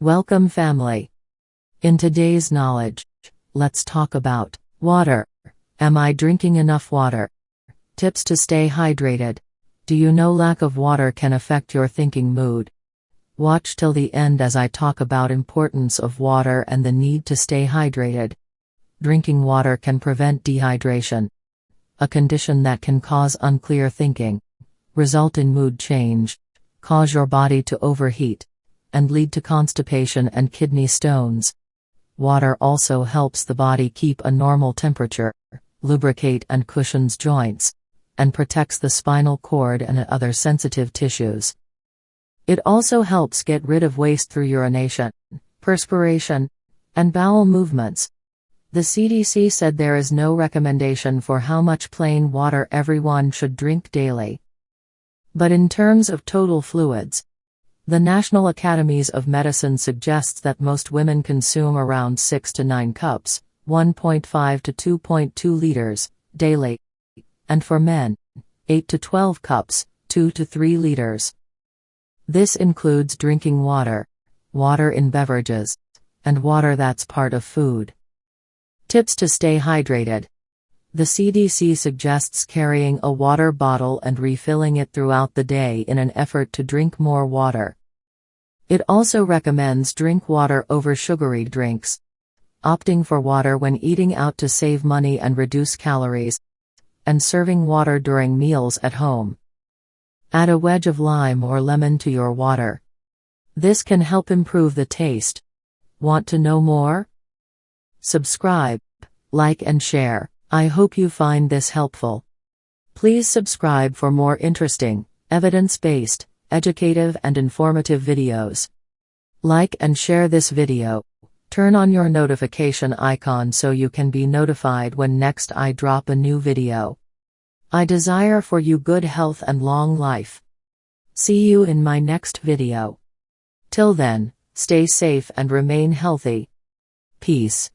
Welcome, family. In today's knowledge, let's talk about water. Am I drinking enough water? Tips to stay hydrated. Do you know lack of water can affect your thinking mood? Watch till the end as I talk about importance of water and the need to stay hydrated. Drinking water can prevent dehydration, a condition that can cause unclear thinking, result in mood change, cause your body to overheat, and lead to constipation and kidney stones. Water also helps the body keep a normal temperature, lubricate and cushions joints, and protects the spinal cord and other sensitive tissues. It also helps get rid of waste through urination, perspiration, and bowel movements. The CDC said there is no recommendation for how much plain water everyone should drink daily. But in terms of total fluids, the National Academies of Medicine suggests that most women consume around 6 to 9 cups, 1.5 to 2.2 liters, daily, and for men, 8 to 12 cups, 2 to 3 liters. This includes drinking water, water in beverages, and water that's part of food. Tips to stay hydrated. The CDC suggests carrying a water bottle and refilling it throughout the day in an effort to drink more water. It also recommends drink water over sugary drinks, opting for water when eating out to save money and reduce calories, and serving water during meals at home. Add a wedge of lime or lemon to your water. This can help improve the taste. Want to know more? Subscribe, like and share. I hope you find this helpful. Please subscribe for more interesting, evidence-based, educative and informative videos. Like and share this video. Turn on your notification icon so you can be notified when next I drop a new video. I desire for you good health and long life. See you in my next video. Till then, stay safe and remain healthy. Peace.